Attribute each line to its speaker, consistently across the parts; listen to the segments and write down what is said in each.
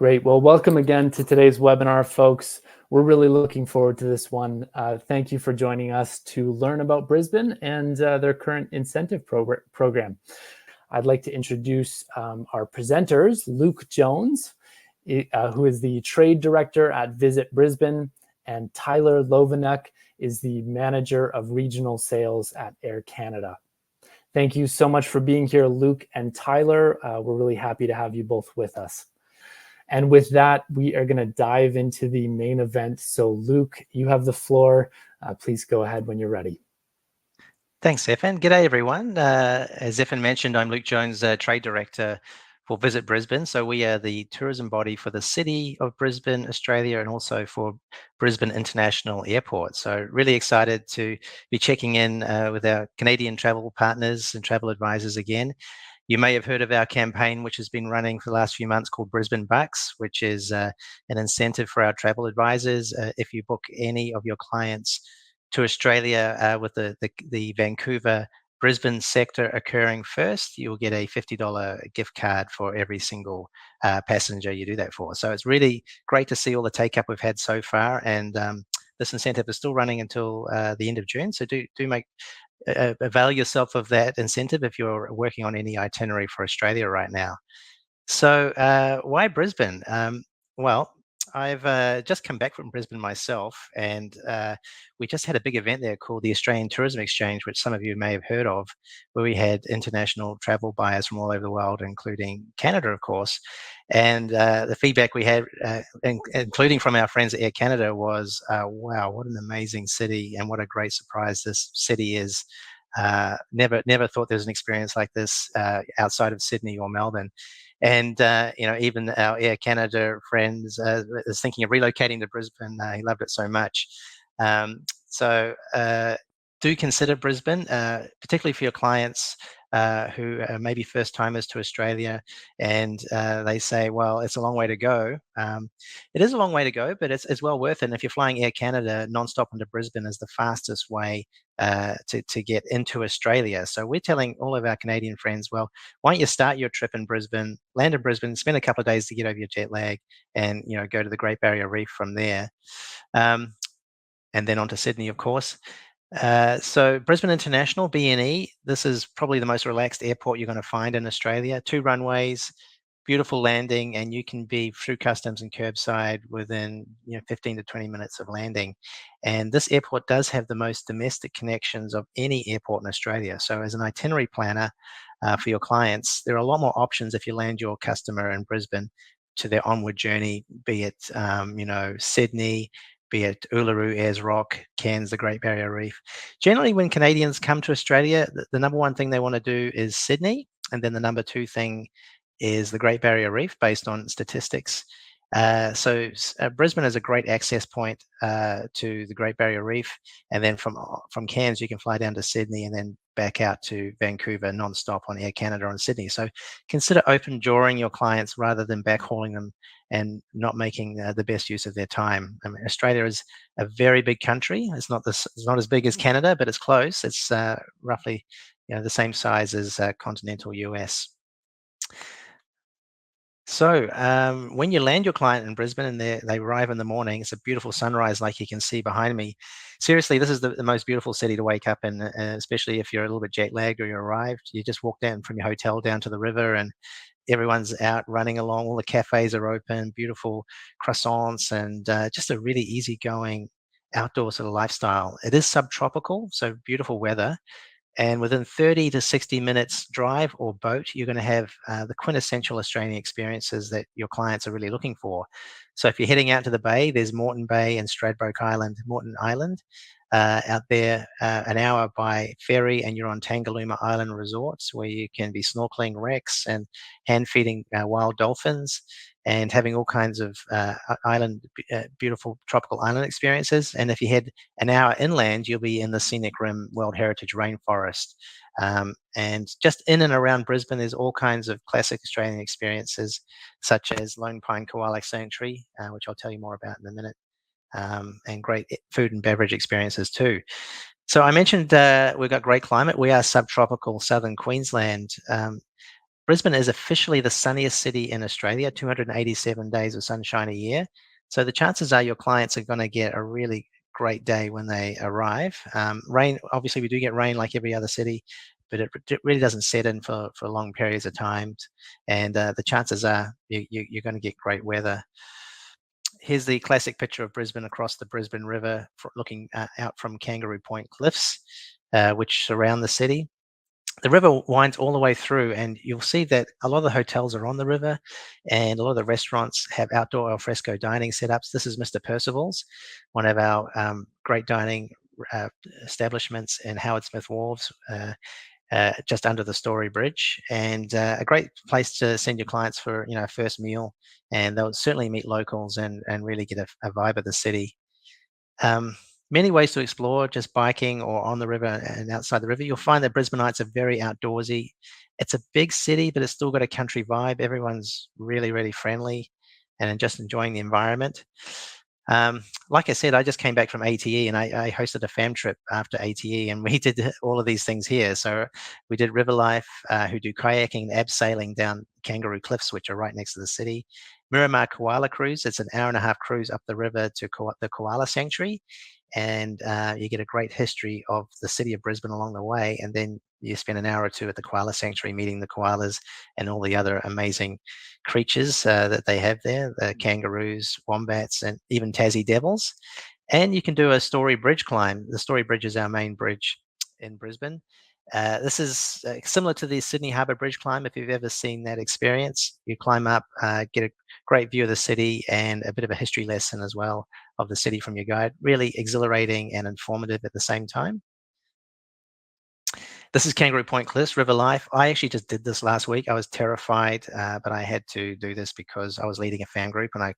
Speaker 1: Great. Well, welcome again to today's webinar, folks. We're really looking forward to this one. Thank you for joining us to learn about Brisbane and their current incentive program. I'd like to introduce our presenters, Luke Jones, who is the Trade Director at Visit Brisbane, and Tyler Lovanuk is the Manager of Regional Sales at Air Canada. Thank you so much for being here, Luke and Tyler. We're really happy to have you both with us. And with that, we are going to dive into the main event. So Luke, you have the floor. Please go ahead when you're ready.
Speaker 2: Thanks, Zephan. G'day, everyone. As Zephan mentioned, I'm Luke Jones, Trade Director for Visit Brisbane. So we are the tourism body for the city of Brisbane, Australia, and also for Brisbane International Airport. So really excited to be checking in with our Canadian travel partners and travel advisors again. You may have heard of our campaign, which has been running for the last few months, called Brisbane Bucks, which is an incentive for our travel advisors. If you book any of your clients to Australia with the Vancouver Brisbane sector occurring first, you'll get a $50 gift card for every single passenger you do that for. So it's really great to see all the take up we've had so far, and this incentive is still running until the end of June. So do make avail yourself of that incentive if you're working on any itinerary for Australia right now. So why Brisbane? Well, I've just come back from Brisbane myself, and we just had a big event there called the Australian Tourism Exchange, which some of you may have heard of, where we had international travel buyers from all over the world, including Canada, of course. And the feedback we had, including from our friends at Air Canada, was, wow, what an amazing city, and what a great surprise this city is. Never thought there was an experience like this outside of Sydney or Melbourne. And even our Air Canada friends is thinking of relocating to Brisbane. He loved it so much. So do consider Brisbane, particularly for your clients who are maybe first timers to Australia, and they say, well, it's a long way to go. It is a long way to go, but it's well worth it. And if you're flying Air Canada non-stop into Brisbane is the fastest way to get into Australia. So we're telling all of our Canadian friends, well, why don't you start your trip in Brisbane, land in Brisbane, spend a couple of days to get over your jet lag, and go to the Great Barrier Reef from there, and then on to Sydney, of course. So Brisbane International, BNE, this is probably the most relaxed airport you're going to find in Australia. 2 runways, beautiful landing, and you can be through customs and curbside within 15 to 20 minutes of landing. And this airport does have the most domestic connections of any airport in Australia. So as an itinerary planner for your clients, there are a lot more options if you land your customer in Brisbane to their onward journey, be it Sydney, be it Uluru, Ayers Rock, Cairns, the Great Barrier Reef. Generally, when Canadians come to Australia, the number one thing they want to do is Sydney, and then the number 2 thing is the Great Barrier Reef, based on statistics. So Brisbane is a great access point to the Great Barrier Reef, and then from Cairns you can fly down to Sydney and then back out to Vancouver non-stop on Air Canada on Sydney. So consider open drawing your clients rather than backhauling them and not making the best use of their time. I mean, Australia is a very big country. It's not as big as Canada, but it's close. It's roughly the same size as continental US. So when you land your client in Brisbane and they arrive in the morning, it's a beautiful sunrise like you can see behind me. Seriously, this is the most beautiful city to wake up in, especially if you're a little bit jet lagged or you arrived. You just walk down from your hotel down to the river and everyone's out running along. All the cafes are open, beautiful croissants, and just a really easygoing outdoor sort of lifestyle. It is subtropical, so beautiful weather. And within 30 to 60 minutes drive or boat, you're going to have the quintessential Australian experiences that your clients are really looking for. So if you're heading out to the bay, there's Moreton Bay and Stradbroke Island, Moreton Island. Out there, an hour by ferry, and you're on Tangalooma Island resorts, where you can be snorkeling wrecks and hand feeding wild dolphins, and having all kinds of beautiful tropical island experiences. And if you head an hour inland, you'll be in the Scenic Rim World Heritage Rainforest. And just in and around Brisbane, there's all kinds of classic Australian experiences, such as Lone Pine Koala Sanctuary, which I'll tell you more about in a minute, and great food and beverage experiences too. So I mentioned we've got great climate. We are subtropical southern Queensland. Brisbane is officially the sunniest city in Australia, 287 days of sunshine a year. So the chances are your clients are going to get a really great day when they arrive. Rain, obviously we do get rain like every other city, but it really doesn't set in for long periods of time. And the chances are you're going to get great weather. Here's the classic picture of Brisbane across the Brisbane River, looking out from Kangaroo Point Cliffs, which surround the city. The river winds all the way through, and you'll see that a lot of the hotels are on the river, and a lot of the restaurants have outdoor alfresco dining setups. This is Mr. Percival's, one of our great dining establishments in Howard Smith Wharves, just under the Story Bridge, and a great place to send your clients for a first meal, and they'll certainly meet locals and really get a vibe of the city. Many ways to explore, just biking or on the river and outside the river. You'll find that Brisbaneites are very outdoorsy. It's a big city, but it's still got a country vibe. Everyone's really, really friendly and just enjoying the environment. Like I said, I just came back from ATE, and I hosted a fam trip after ATE, and we did all of these things here. So we did River Life, who do kayaking and abseiling down Kangaroo Cliffs, which are right next to the city. Miramar Koala Cruise, it's an hour-and-a-half cruise up the river to the Koala Sanctuary, and you get a great history of the city of Brisbane along the way, and then you spend an hour or two at the Koala Sanctuary meeting the koalas and all the other amazing creatures that they have there, the kangaroos, wombats, and even Tassie devils. And you can do a Story Bridge climb. The Story Bridge is our main bridge in Brisbane. This is similar to the Sydney Harbour Bridge climb. If you've ever seen that experience, you climb up, get a great view of the city and a bit of a history lesson as well of the city from your guide. Really exhilarating and informative at the same time. This is Kangaroo Point Cliffs, River Life. I actually just did this last week. I was terrified, but I had to do this because I was leading a fan group and I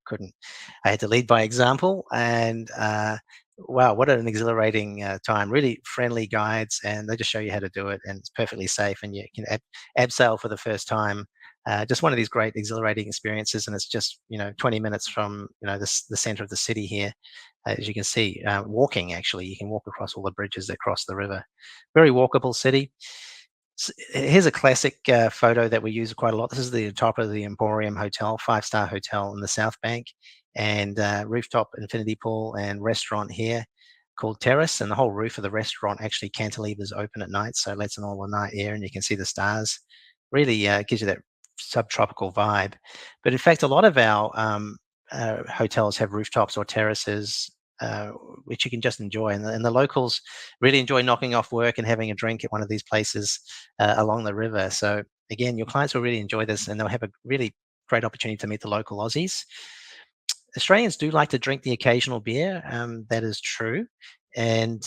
Speaker 2: had to lead by example. And wow, what an exhilarating time. Really friendly guides, and they just show you how to do it, and it's perfectly safe, and you can abseil for the first time. Just one of these great exhilarating experiences, and it's just 20 minutes from the center of the city here. As you can see, walking, actually, you can walk across all the bridges that cross the river. Very walkable city. So here's a classic photo that we use quite a lot. This is the top of the Emporium Hotel, 5-star hotel in the South Bank, and rooftop infinity pool and restaurant here called Terrace, and the whole roof of the restaurant actually cantilevers open at night, so it lets in all the night air and you can see the stars. Really gives you that subtropical vibe. But in fact, a lot of our hotels have rooftops or terraces, which you can just enjoy. And the locals really enjoy knocking off work and having a drink at one of these places along the river. So again, your clients will really enjoy this, and they'll have a really great opportunity to meet the local Aussies. Australians do like to drink the occasional beer. That is true. And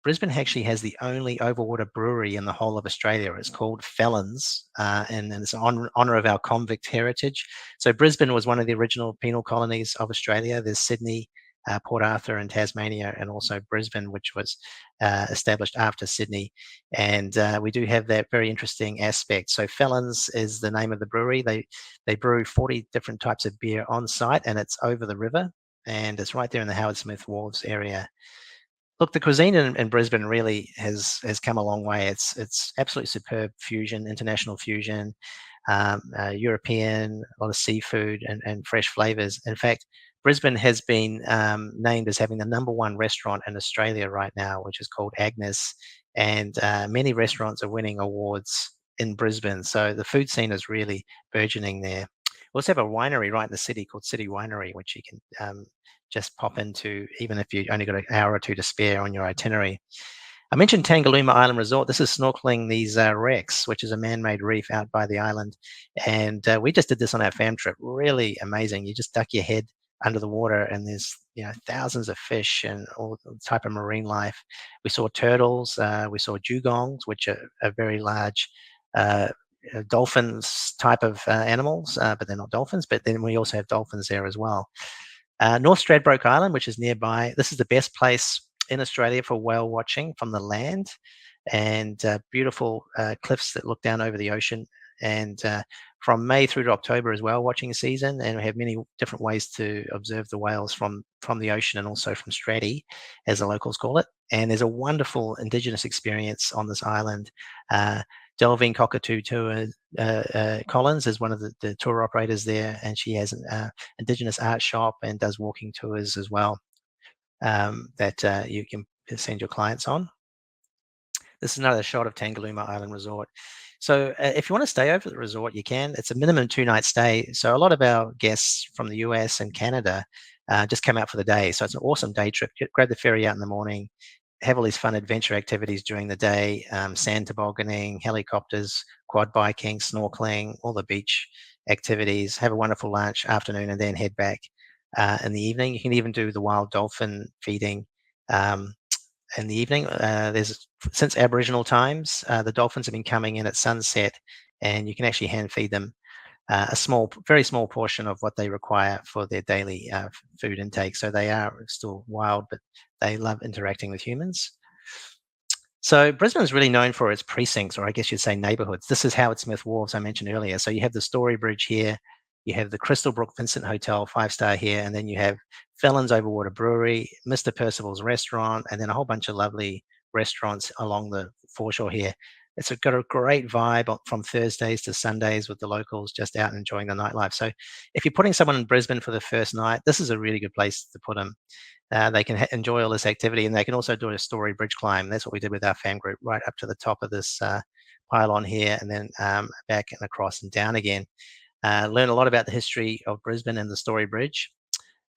Speaker 2: Brisbane actually has the only overwater brewery in the whole of Australia. It's called Felons, and it's in honour of our convict heritage. So Brisbane was one of the original penal colonies of Australia. There's Sydney, Port Arthur and Tasmania, and also Brisbane, which was established after Sydney. And we do have that very interesting aspect. So Felons is the name of the brewery. They brew 40 different types of beer on site, and it's over the river, and it's right there in the Howard Smith Wharves area. Look, the cuisine in Brisbane really has come a long way. It's absolutely superb fusion, international fusion, European, a lot of seafood and fresh flavors. In fact, Brisbane has been named as having the #1 restaurant in Australia right now, which is called Agnes, and many restaurants are winning awards in Brisbane. So the food scene is really burgeoning there. We also have a winery right in the city called City Winery, which you can just pop into, even if you only got an hour or two to spare on your itinerary. I mentioned Tangalooma Island Resort. This is snorkeling these wrecks, which is a man-made reef out by the island. And we just did this on our fam trip. Really amazing. You just duck your head under the water, and there's thousands of fish and all type of marine life. We saw turtles. We saw dugongs, which are very large dolphins type of animals, but they're not dolphins. But then we also have dolphins there as well. North Stradbroke Island, which is nearby. This is the best place in Australia for whale watching from the land, and beautiful cliffs that look down over the ocean. And from May through to October is whale watching season, and we have many different ways to observe the whales from the ocean and also from Straddy, as the locals call it. And there's a wonderful Indigenous experience on this island. Delving Cockatoo Tour Collins is one of the tour operators there, and she has an Indigenous art shop and does walking tours as well that you can send your clients on. This is another shot of Tangalooma Island Resort. So if you want to stay over at the resort, you can. It's a minimum 2-night stay. So a lot of our guests from the US and Canada just come out for the day. So it's an awesome day trip. Grab the ferry out in the morning, have all these fun adventure activities during the day, sand tobogganing, helicopters, quad biking, snorkeling, all the beach activities, have a wonderful lunch, afternoon, and then head back in the evening. You can even do the wild dolphin feeding in the evening. Since Aboriginal times, the dolphins have been coming in at sunset, and you can actually hand feed them a very small portion of what they require for their daily food intake. So they are still wild, but they love interacting with humans. So Brisbane is really known for its precincts, or I guess you'd say neighbourhoods. This is Howard Smith Wharves I mentioned earlier. So you have the Story Bridge here, you have the Crystal Brook Vincent Hotel, 5-star here, and then you have Felons Overwater Brewery, Mr. Percival's Restaurant, and then a whole bunch of lovely restaurants along the foreshore here. It's got a great vibe from Thursdays to Sundays with the locals just out enjoying the nightlife. So if you're putting someone in Brisbane for the first night, this is a really good place to put them. They can enjoy all this activity, and they can also do a Story Bridge climb. That's what we did with our fam group, right up to the top of this pylon here, and then back and across and down again. Learn a lot about the history of Brisbane and the Story Bridge.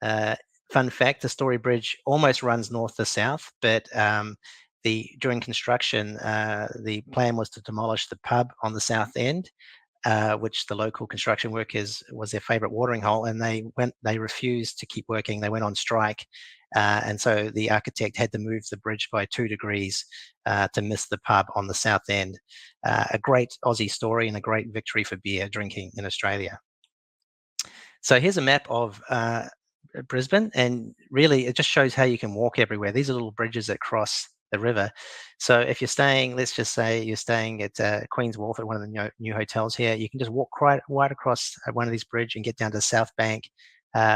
Speaker 2: Fun fact, the Story Bridge almost runs north to south, but during construction, the plan was to demolish the pub on the south end, which the local construction workers was their favourite watering hole, and they refused to keep working. They went on strike, and so the architect had to move the bridge by 2 degrees to miss the pub on the south end. A great Aussie story and a great victory for beer drinking in Australia. So here's a map of Brisbane, and really it just shows how you can walk everywhere. These are little bridges that cross the river. So if you're staying, let's just say you're staying at Queen's Wharf at one of the new hotels here, you can just walk right across one of these bridges and get down to South Bank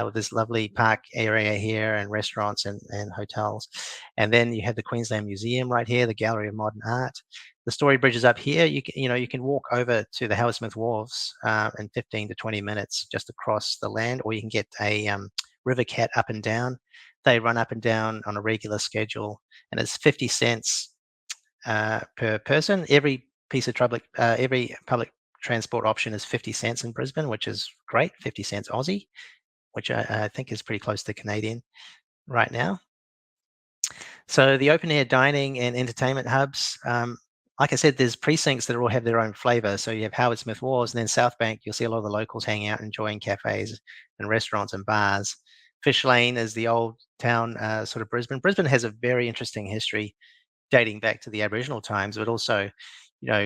Speaker 2: with this lovely park area here and restaurants and hotels. And then you have the Queensland Museum right here, the Gallery of Modern Art. The Story Bridge is up here. You can walk over to the Howard Smith Wharves in 15 to 20 minutes just across the land, or you can get a river cat up and down. They run up and down on a regular schedule, and it's 50 cents per person. Every public transport option is 50 cents in Brisbane, which is great. 50 cents Aussie, which I think is pretty close to Canadian right now. So the open air dining and entertainment hubs, like I said, there's precincts that all have their own flavour. So you have Howard Smith Wharves, and then South Bank, you'll see a lot of the locals hanging out, enjoying cafes and restaurants and bars. Fish Lane is the old town sort of Brisbane. Brisbane has a very interesting history dating back to the Aboriginal times, but also,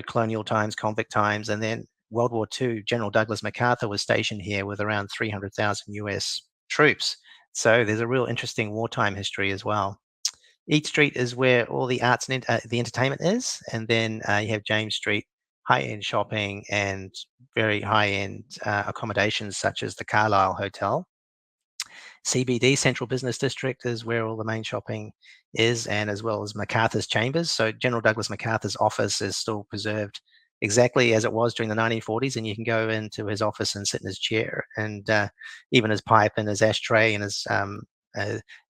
Speaker 2: colonial times, convict times, and then World War II. General Douglas MacArthur was stationed here with around 300,000 US troops. So there's a real interesting wartime history as well. East Street is where all the arts and the entertainment is, and then you have James Street, high-end shopping and very high-end accommodations such as the Carlisle Hotel. CBD, Central Business District, is where all the main shopping is, and as well as MacArthur's chambers. So General Douglas MacArthur's office is still preserved exactly as it was during the 1940s, and you can go into his office and sit in his chair, and even his pipe and his ashtray and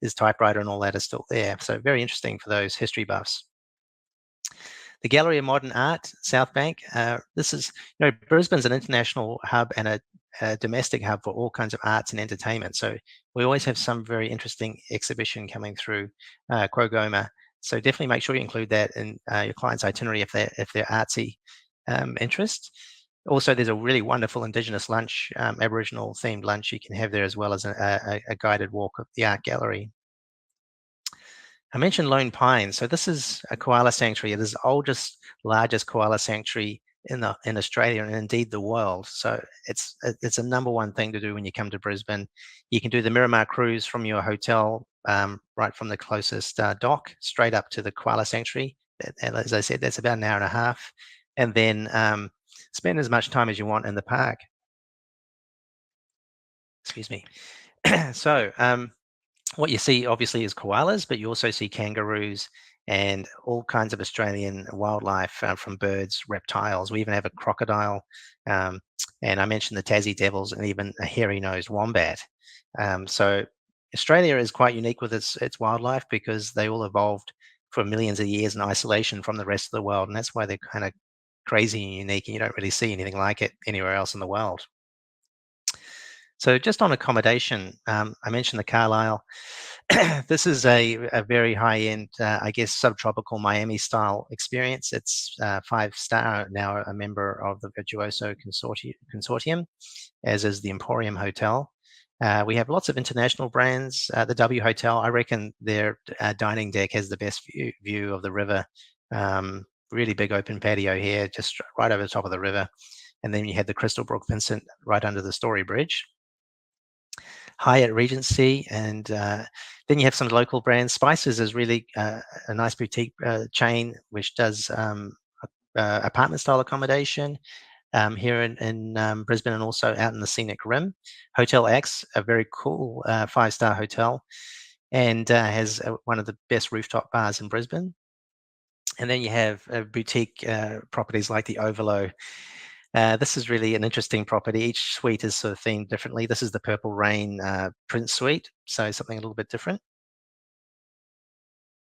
Speaker 2: his typewriter and all that is still there. So very interesting for those history buffs. The Gallery of Modern Art, South Bank. This is, Brisbane's an international hub and a domestic hub for all kinds of arts and entertainment. So we always have some very interesting exhibition coming through Quogoma. So definitely make sure you include that in your client's itinerary if they're artsy interest. Also, there's a really wonderful Indigenous lunch, Aboriginal themed lunch you can have there, as well as a guided walk of the art gallery. I mentioned Lone Pine. So this is a koala sanctuary. It is the oldest, largest koala sanctuary in Australia and indeed the world. So it's a number one thing to do when you come to Brisbane. You can do the Miramar cruise from your hotel, right from the closest dock, straight up to the koala sanctuary. And as I said, that's about an hour and a half. And then spend as much time as you want in the park. Excuse me. So what you see obviously is koalas, but you also see kangaroos and all kinds of Australian wildlife, from birds, reptiles. We even have a crocodile, and I mentioned the Tassie devils, and even a hairy-nosed wombat. So Australia is quite unique with its wildlife, because they all evolved for millions of years in isolation from the rest of the world, and that's why they're kind of crazy and unique, and you don't really see anything like it anywhere else in the world. So just on accommodation, I mentioned the Carlisle. This is a very high-end, I guess, subtropical Miami-style experience. It's 5-star, now a member of the Virtuoso Consortium, as is the Emporium Hotel. We have lots of international brands. The W Hotel, I reckon their dining deck has the best view of the river. Really big open patio here, just right over the top of the river. And then you had the Crystal Brook Vincent right under the Story Bridge. Hyatt Regency, and then you have some local brands. Spices is really a nice boutique chain which does apartment style accommodation here in Brisbane, and also out in the Scenic Rim. Hotel X, a very cool 5-star hotel, and has one of the best rooftop bars in Brisbane. And then you have boutique properties like the Overlow. This is really an interesting property. Each suite is sort of themed differently. This is the Purple Rain Prince Suite, so something a little bit different.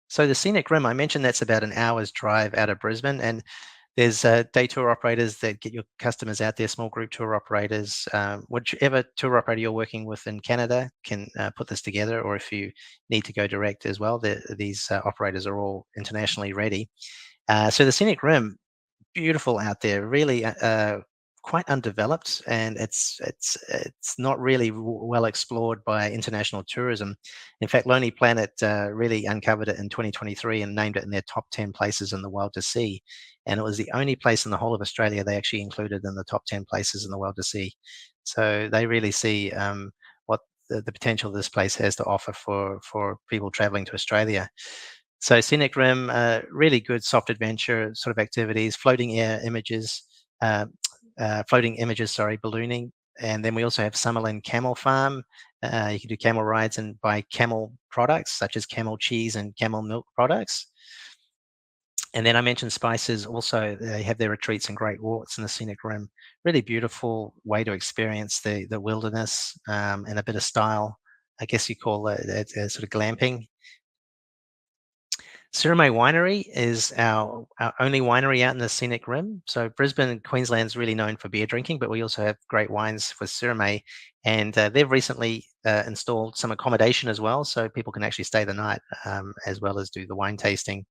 Speaker 2: So the Scenic Rim, I mentioned that's about an hour's drive out of Brisbane, and there's day tour operators that get your customers out there, small group tour operators. Whichever tour operator you're working with in Canada can put this together, or if you need to go direct as well, these operators are all internationally ready. So the Scenic Rim, beautiful out there, really quite undeveloped, and it's not really well explored by international tourism. In fact, Lonely Planet really uncovered it in 2023 and named it in their top 10 places in the world to see. And it was the only place in the whole of Australia they actually included in the top 10 places in the world to see. So they really see what the potential this place has to offer for people traveling to Australia. So Scenic Rim, really good soft adventure sort of activities, floating images, ballooning. And then we also have Summerlin Camel Farm. You can do camel rides and buy camel products, such as camel cheese and camel milk products. And then I mentioned Spices also. They have their retreats and great walks in the Scenic Rim. Really beautiful way to experience the wilderness, and a bit of style. I guess you call it sort of glamping. Sirime Winery is our only winery out in the Scenic Rim. So Brisbane and Queensland is really known for beer drinking, but we also have great wines with Sirime. And they've recently installed some accommodation as well, so people can actually stay the night as well as do the wine tasting.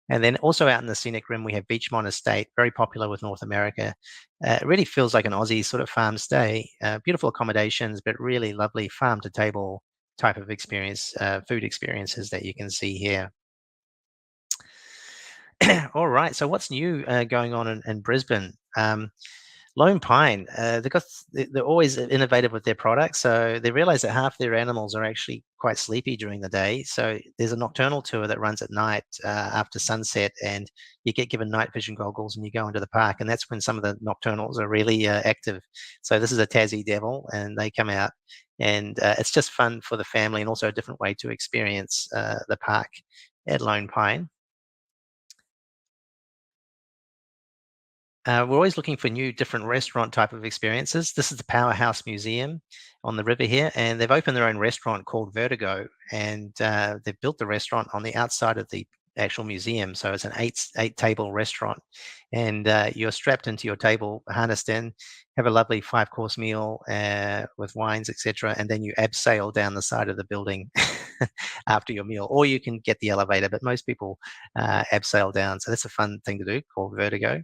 Speaker 2: And then also out in the Scenic Rim, we have Beachmont Estate, very popular with North America. It really feels like an Aussie sort of farm stay. Beautiful accommodations, but really lovely farm-to-table type of experience, food experiences that you can see here. All right. So what's new going on in Brisbane? Lone Pine, they're always innovative with their products. So they realize that half their animals are actually quite sleepy during the day. So there's a nocturnal tour that runs at night after sunset, and you get given night vision goggles and you go into the park. And that's when some of the nocturnals are really active. So this is a Tassie devil, and they come out, and it's just fun for the family, and also a different way to experience the park at Lone Pine. We're always looking for new, different restaurant type of experiences. This is the Powerhouse Museum on the river here, and they've opened their own restaurant called Vertigo, and they've built the restaurant on the outside of the actual museum. So it's an eight table restaurant, and you're strapped into your table, harnessed in, have a lovely 5-course meal with wines, etc., and then you abseil down the side of the building after your meal, or you can get the elevator, but most people abseil down. So that's a fun thing to do, called Vertigo.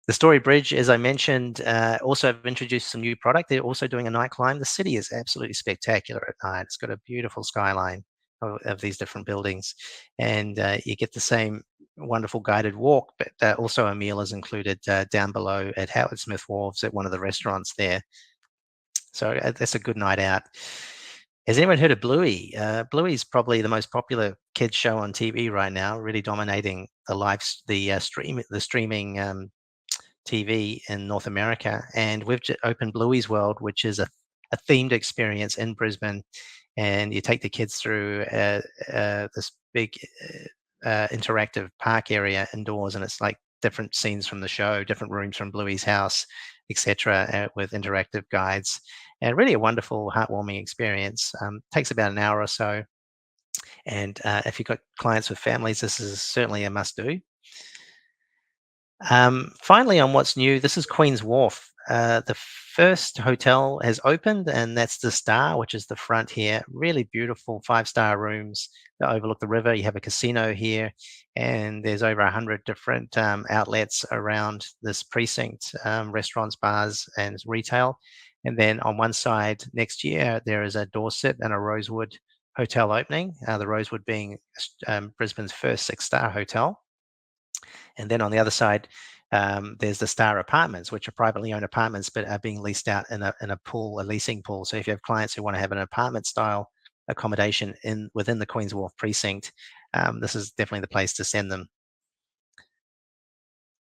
Speaker 2: The Story Bridge, as I mentioned, also have introduced some new product. They're also doing a night climb. The city is absolutely spectacular at night. It's got a beautiful skyline of these different buildings, and you get the same wonderful guided walk, but also a meal is included down below at Howard Smith Wharves at one of the restaurants there. So that's a good night out. Has anyone heard of Bluey? Bluey is probably the most popular kids show on TV right now, really dominating the streaming TV in North America. And we've opened Bluey's World, which is a themed experience in Brisbane. And you take the kids through this big interactive park area indoors, and it's like different scenes from the show, different rooms from Bluey's house, etc., with interactive guides, and really a wonderful, heartwarming experience. Takes about an hour or so, and if you've got clients with families, this is certainly a must-do. Finally, on what's new, this is Queen's Wharf. The first hotel has opened, and that's the Star, which is the front here. Really beautiful 5-star rooms that overlook the river. You have a casino here, and there's over 100 different outlets around this precinct, restaurants, bars, and retail. And then on one side next year, there is a Dorset and a Rosewood hotel opening, the Rosewood being Brisbane's first 6-star hotel. And then on the other side, there's the Star Apartments, which are privately owned apartments, but are being leased out in a pool, a leasing pool. So if you have clients who want to have an apartment style accommodation within the Queen's Wharf precinct, this is definitely the place to send them.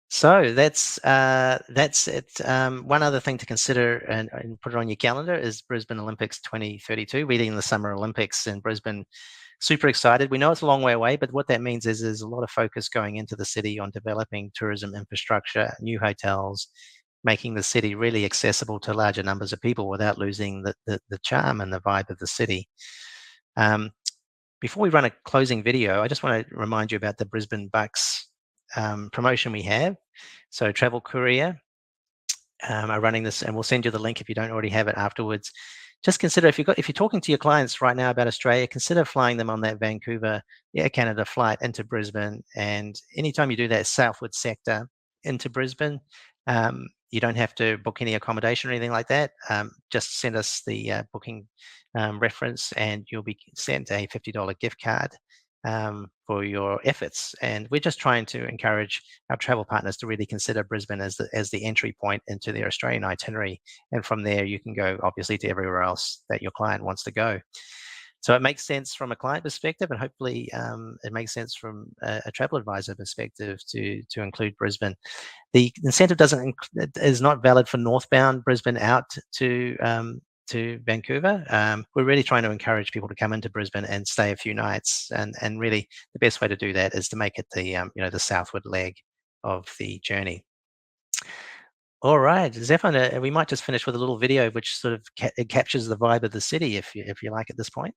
Speaker 2: So that's it. One other thing to consider and put it on your calendar is Brisbane Olympics 2032, leading the Summer Olympics in Brisbane. Super excited. We know it's a long way away, but what that means is there's a lot of focus going into the city on developing tourism infrastructure, new hotels, making the city really accessible to larger numbers of people without losing the charm and the vibe of the city. Before we run a closing video, I just want to remind you about the Brisbane Bucks promotion we have. So Travel Courier are running this, and we'll send you the link if you don't already have it afterwards. Just consider, if you're talking to your clients right now about Australia, consider flying them on that Vancouver Air Canada flight into Brisbane. And anytime you do that southward sector into Brisbane, you don't have to book any accommodation or anything like that. Just send us the booking reference, and you'll be sent a $50 gift card for your efforts. And we're just trying to encourage our travel partners to really consider Brisbane as the entry point into their Australian itinerary. And from there, you can go obviously to everywhere else that your client wants to go. So it makes sense from a client perspective, and hopefully it makes sense from a travel advisor perspective to include Brisbane. The incentive is not valid for northbound Brisbane out to Vancouver. We're really trying to encourage people to come into Brisbane and stay a few nights, and really the best way to do that is to make it the southward leg of the journey. All right, Zephan, we might just finish with a little video which sort of it captures the vibe of the city, if you like, at this point.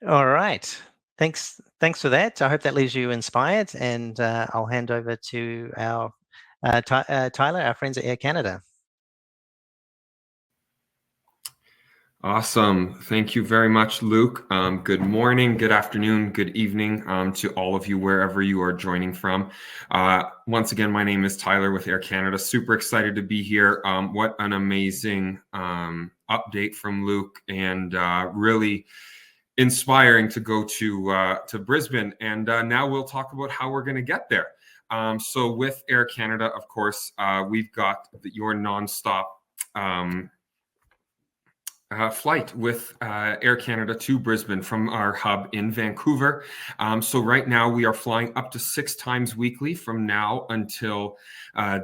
Speaker 2: All right. Thanks for that. I hope that leaves you inspired, and I'll hand over to our Tyler, our friends at Air Canada.
Speaker 3: Awesome. Thank you very much, Luke. Good morning, good afternoon, good evening to all of you wherever you are joining from. Once again, my name is Tyler with Air Canada. Super excited to be here. What an amazing update from Luke, and really inspiring to go to Brisbane. And now we'll talk about how we're going to get there. So with Air Canada, of course, we've got your nonstop flight with Air Canada to Brisbane from our hub in Vancouver. So right now we are flying up to 6 times weekly from now until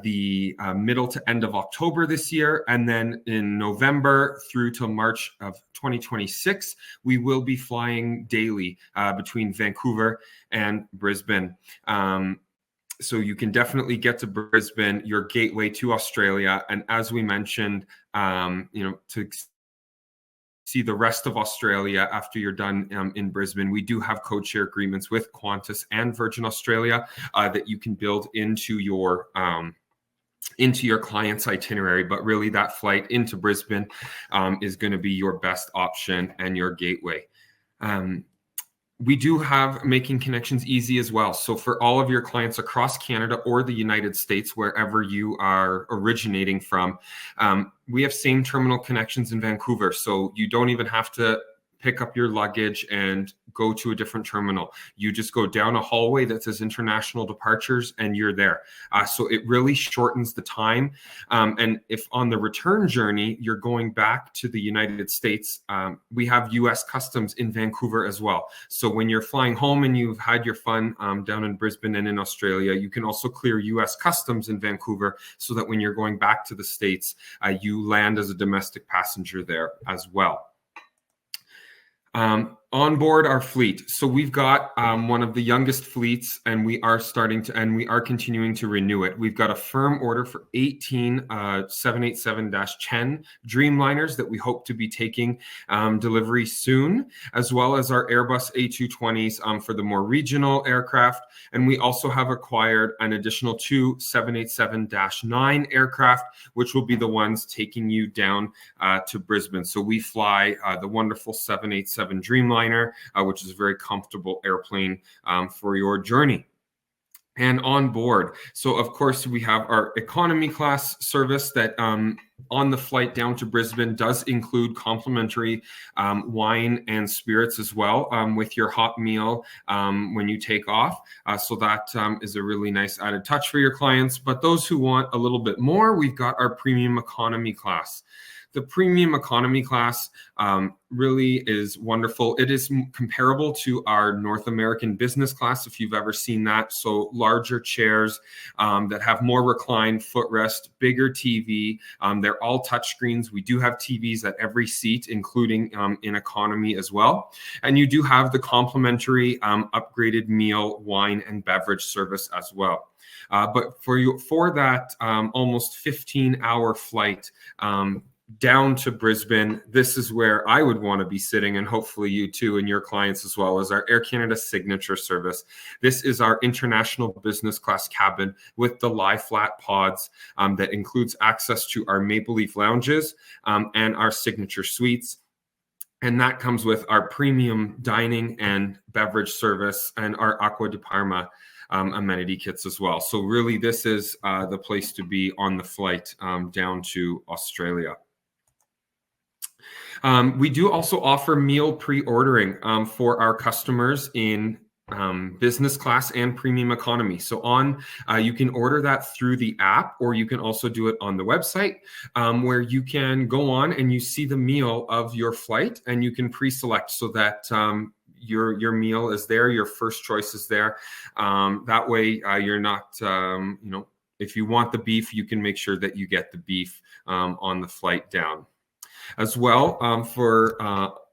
Speaker 3: the middle to end of October this year. And then in November through to March of 2026, we will be flying daily between Vancouver and Brisbane. So you can definitely get to Brisbane, your gateway to Australia. And as we mentioned, to see the rest of Australia after you're done in Brisbane, we do have code share agreements with Qantas and Virgin Australia that you can build into your client's itinerary. But really, that flight into Brisbane is going to be your best option and your gateway. We do have making connections easy as well. So for all of your clients across Canada or the United States, wherever you are originating from, we have same terminal connections in Vancouver. So you don't even have to pick up your luggage and go to a different terminal. You just go down a hallway that says international departures and you're there. So it really shortens the time. And if on the return journey, you're going back to the United States, we have US Customs in Vancouver as well. So when you're flying home and you've had your fun down in Brisbane and in Australia, you can also clear US Customs in Vancouver so that when you're going back to the States, you land as a domestic passenger there as well. On board our fleet. So we've got one of the youngest fleets, and we are continuing to renew it. We've got a firm order for 18 787-10 Dreamliners that we hope to be taking delivery soon, as well as our Airbus A220s for the more regional aircraft. And we also have acquired an additional 2 787-9 aircraft, which will be the ones taking you down to Brisbane. So we fly the wonderful 787 Dreamliner, which is a very comfortable airplane for your journey. And on board, so of course we have our economy class service that on the flight down to Brisbane does include complimentary wine and spirits as well with your hot meal when you take off. So that is a really nice added touch for your clients. But those who want a little bit more, we've got our premium economy class. The premium economy class really is wonderful. It is comparable to our North American business class, if you've ever seen that. So larger chairs that have more reclined footrest, bigger TV. They're all touchscreens. We do have TVs at every seat, including in economy as well. And you do have the complimentary upgraded meal, wine, and beverage service as well. But for that almost 15-hour flight, down to Brisbane, this is where I would want to be sitting, and hopefully you too and your clients as well, as our Air Canada Signature service. This is our international business class cabin with the lie flat pods that includes access to our Maple Leaf lounges and our signature suites. And that comes with our premium dining and beverage service and our Aqua di Parma amenity kits as well. So really, this is the place to be on the flight down to Australia. We do also offer meal pre-ordering for our customers in business class and premium economy. So you can order that through the app, or you can also do it on the website where you can go on and you see the meal of your flight and you can pre-select so that your meal is there, your first choice is there. That way you're not, if you want the beef, you can make sure that you get the beef on the flight down. As well, for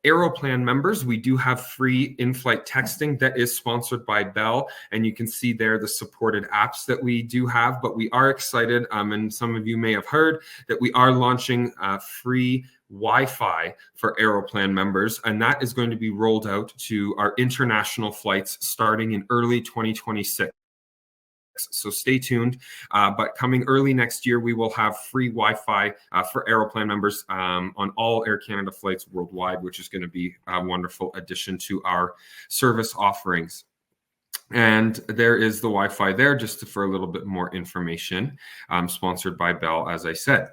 Speaker 3: Aeroplan members, we do have free in-flight texting that is sponsored by Bell, and you can see there the supported apps that we do have. But we are excited, and some of you may have heard that we are launching free Wi-Fi for Aeroplan members, and that is going to be rolled out to our international flights starting in early 2026. So stay tuned. But coming early next year, we will have free Wi-Fi for Aeroplan members on all Air Canada flights worldwide, which is going to be a wonderful addition to our service offerings. And there is the Wi-Fi there, just for a little bit more information, sponsored by Bell, as I said.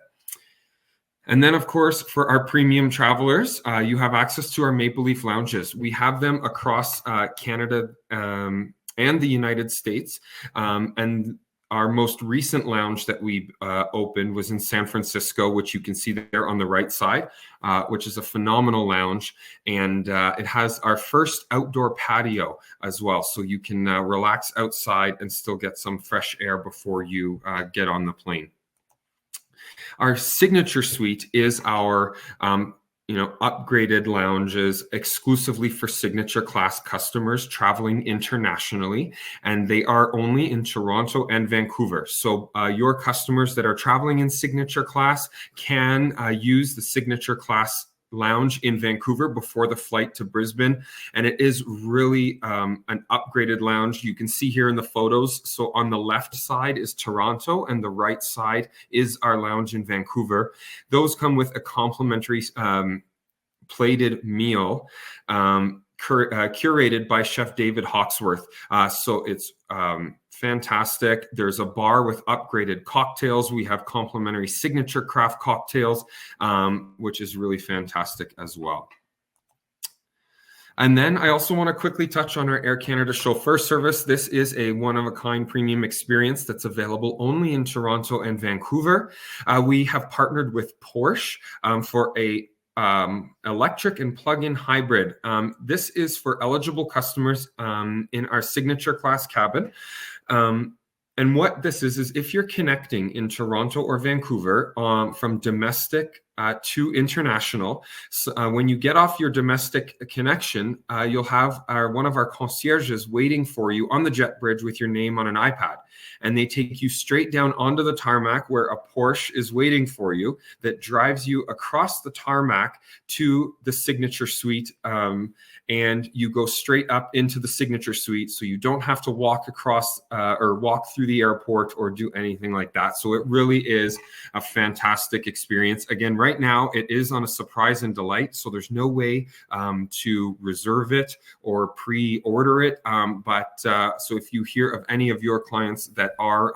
Speaker 3: And then, of course, for our premium travelers, you have access to our Maple Leaf lounges. We have them across Canada and the United States. And our most recent lounge that we opened was in San Francisco, which you can see there on the right side, which is a phenomenal lounge. And it has our first outdoor patio as well. So you can relax outside and still get some fresh air before you get on the plane. Our signature suite is our upgraded lounges exclusively for signature class customers traveling internationally, and they are only in Toronto and Vancouver. So your customers that are traveling in signature class can use the signature class lounge in Vancouver before the flight to Brisbane, and it is really an upgraded lounge. You can see here in the photos. So on the left side is Toronto, and the right side is our lounge in Vancouver. Those come with a complimentary plated meal curated by Chef David Hawksworth. So it's fantastic. There's a bar with upgraded cocktails. We have complimentary signature craft cocktails, which is really fantastic as well. And then I also want to quickly touch on our Air Canada chauffeur service. This is a one-of-a-kind premium experience that's available only in Toronto and Vancouver. We have partnered with Porsche for a electric and plug-in hybrid. This is for eligible customers in our signature class cabin. And what this is if you're connecting in Toronto or Vancouver from domestic to international, so, when you get off your domestic connection, you'll have one of our concierges waiting for you on the jet bridge with your name on an iPad. And they take you straight down onto the tarmac where a Porsche is waiting for you that drives you across the tarmac to the signature suite. And you go straight up into the signature suite. So you don't have to walk across or walk through the airport or do anything like that. So it really is a fantastic experience. Again, right now it is on a surprise and delight. So there's no way to reserve it or pre-order it. So if you hear of any of your clients that are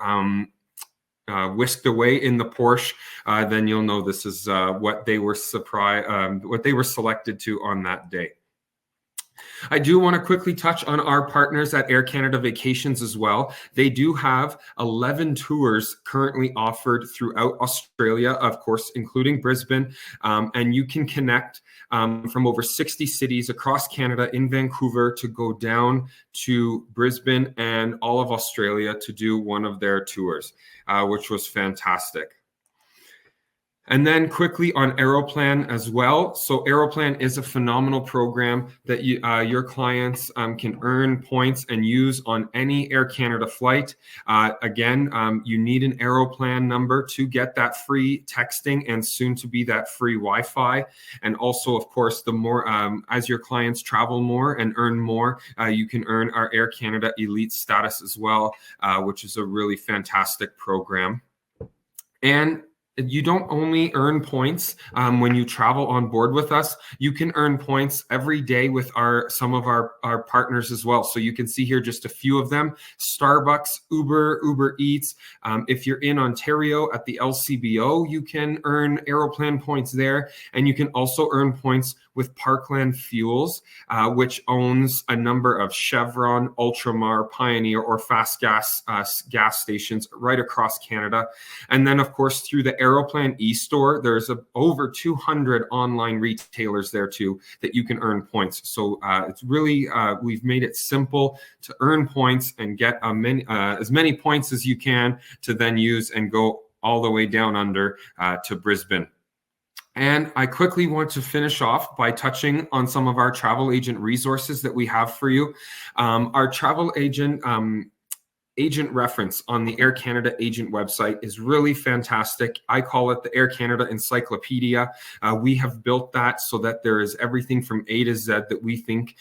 Speaker 3: whisked away in the Porsche, then you'll know this is what they were selected to on that day. I do want to quickly touch on our partners at Air Canada Vacations as well. They do have 11 tours currently offered throughout Australia, of course, including Brisbane. And you can connect from over 60 cities across Canada in Vancouver to go down to Brisbane and all of Australia to do one of their tours, which was fantastic. And then quickly on Aeroplan as well. So Aeroplan is a phenomenal program that your clients can earn points and use on any Air Canada flight. Again, you need an Aeroplan number to get that free texting and soon to be that free Wi-Fi. And also, of course, the more as your clients travel more and earn more, you can earn our Air Canada Elite status as well, which is a really fantastic program. And you don't only earn points when you travel on board with us. You can earn points every day with some of our partners as well. So you can see here just a few of them: Starbucks, Uber Eats. If you're in Ontario at the LCBO, you can earn Aeroplan points there. And you can also earn points with Parkland Fuels, which owns a number of Chevron, Ultramar, Pioneer, or Fast Gas stations right across Canada. And then, of course, through the Aeroplan e-store, there's over 200 online retailers there too that you can earn points. So it's really, we've made it simple to earn points and get as many points as you can to then use and go all the way down under to Brisbane. And I quickly want to finish off by touching on some of our travel agent resources that we have for you. Our travel agent reference on the Air Canada agent website is really fantastic. I call it the Air Canada Encyclopedia. We have built that so that there is everything from A to Z that we think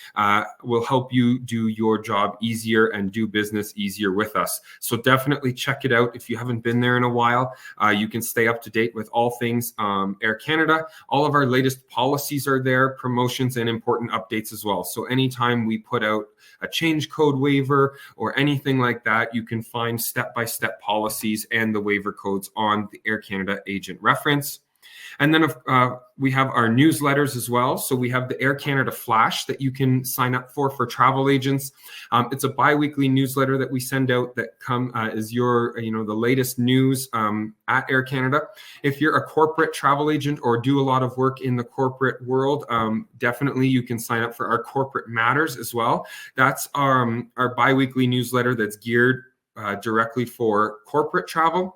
Speaker 3: will help you do your job easier and do business easier with us. So definitely check it out. If you haven't been there in a while, you can stay up to date with all things Air Canada. All of our latest policies are there, promotions, and important updates as well. So anytime we put out a change code waiver or anything like that, you can find step-by-step policies and the waiver codes on the Air Canada agent reference. And then we have our newsletters as well. So we have the Air Canada Flash that you can sign up for travel agents. It's a bi-weekly newsletter that we send out that is your, the latest news at Air Canada. If you're a corporate travel agent or do a lot of work in the corporate world, definitely you can sign up for our Corporate Matters as well. That's our bi-weekly newsletter that's geared directly for corporate travel.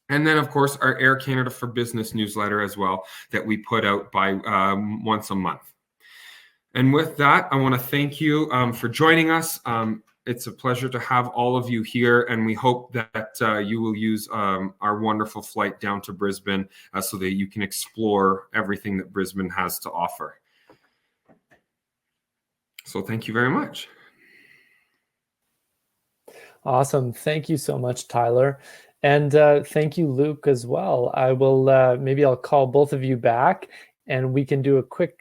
Speaker 3: And then, of course, our Air Canada for Business newsletter as well that we put out by once a month. And with that, I want to thank you for joining us. It's a pleasure to have all of you here, and we hope that you will use our wonderful flight down to Brisbane so that you can explore everything that Brisbane has to offer. So thank you very much.
Speaker 1: Awesome. Thank you so much, Tyler. And thank you, Luke, as well. I will maybe I'll call both of you back and we can do a quick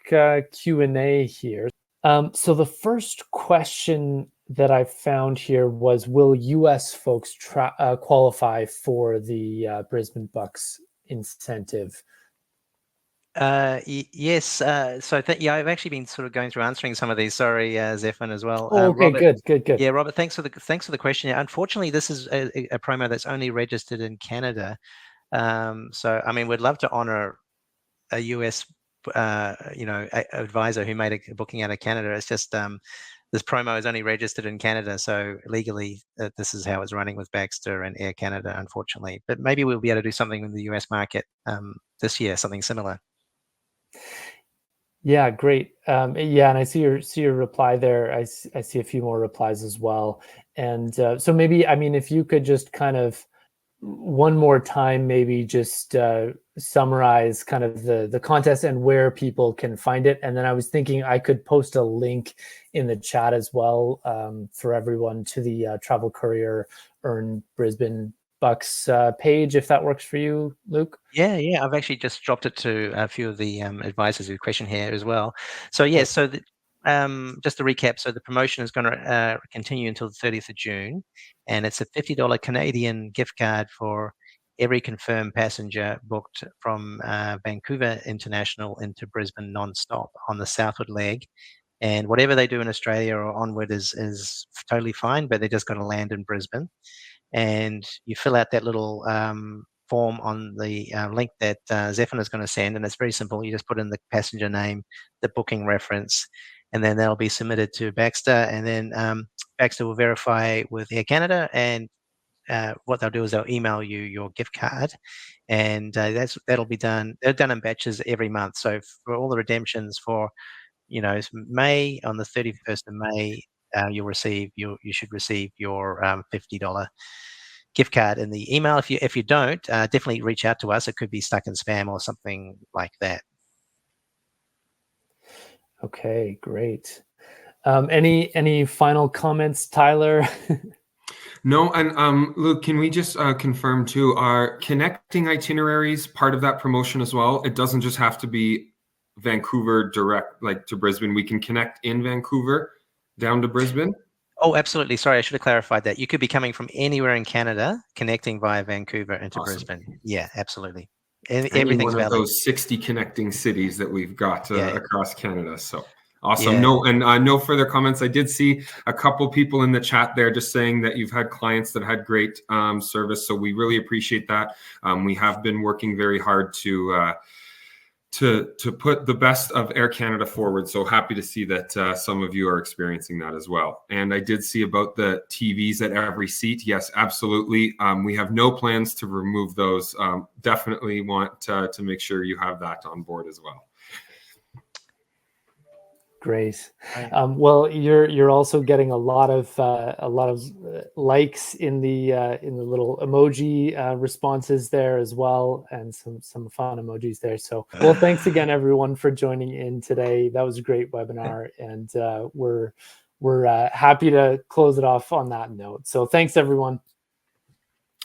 Speaker 1: Q&A here. So the first question that I found here was, will US folks qualify for the Brisbane Bucks incentive?
Speaker 2: Yes. So yeah, I've actually been sort of going through answering some of these. Sorry, Zephan, as well.
Speaker 1: Oh, okay,
Speaker 2: Robert,
Speaker 1: good.
Speaker 2: Yeah, Robert, thanks for the question. Yeah, unfortunately, this is a promo that's only registered in Canada. So I mean, we'd love to honor a US, advisor who made a booking out of Canada. It's just this promo is only registered in Canada, so legally this is how it's running with Baxter and Air Canada, unfortunately. But maybe we'll be able to do something in the US market this year, something similar.
Speaker 1: Yeah, great. Yeah, and I see your reply there. I see a few more replies as well. And so maybe, I mean, if you could just kind of one more time, maybe just summarize kind of the contest and where people can find it. And then I was thinking I could post a link in the chat as well for everyone to the Travel Courier Earn Brisbane Bucks page, if that works for you, Luke.
Speaker 2: Yeah, I've actually just dropped it to a few of the advisors with question here as well. So yeah, so just to recap, so the promotion is going to continue until the 30th of June, and it's a $50 Canadian gift card for every confirmed passenger booked from Vancouver International into Brisbane non-stop on the southward leg. And whatever they do in Australia or onward is totally fine, but they just got to land in Brisbane. And you fill out that little form on the link that Zephan is going to send, and it's very simple. You just put in the passenger name, the booking reference, and then that'll be submitted to Baxter, and then Baxter will verify with Air Canada, and what they'll do is they'll email you your gift card, and that'll be done. They're done in batches every month. So for all the redemptions for May, on the 31st of May, you should receive your $50 gift card in the email. If you don't, definitely reach out to us. It could be stuck in spam or something like that.
Speaker 1: Okay, great. Any final comments, Tyler?
Speaker 3: No, and Luke, can we just confirm too, are connecting itineraries part of that promotion as well? It doesn't just have to be Vancouver direct, like to Brisbane. We can connect in Vancouver down to Brisbane.
Speaker 2: Oh, absolutely. Sorry, I should have clarified that. You could be coming from anywhere in Canada, connecting via Vancouver into Brisbane. Yeah, absolutely. Everything's
Speaker 3: one of
Speaker 2: valid.
Speaker 3: those 60 connecting cities that we've got across Canada. So awesome.
Speaker 2: Yeah.
Speaker 3: No, and no further comments. I did see a couple people in the chat there just saying that you've had clients that had great service. So we really appreciate that. We have been working very hard to put the best of Air Canada forward. So happy to see that some of you are experiencing that as well. And I did see about the TVs at every seat. Yes, absolutely. We have no plans to remove those. Definitely want to make sure you have that on board as well.
Speaker 1: Great. Well, you're also getting a lot of likes in the little emoji responses there as well, and some fun emojis there. So, well, thanks again, everyone, for joining in today. That was a great webinar, and we're happy to close it off on that note. So, thanks, everyone.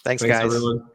Speaker 2: Thanks guys.
Speaker 3: Everyone.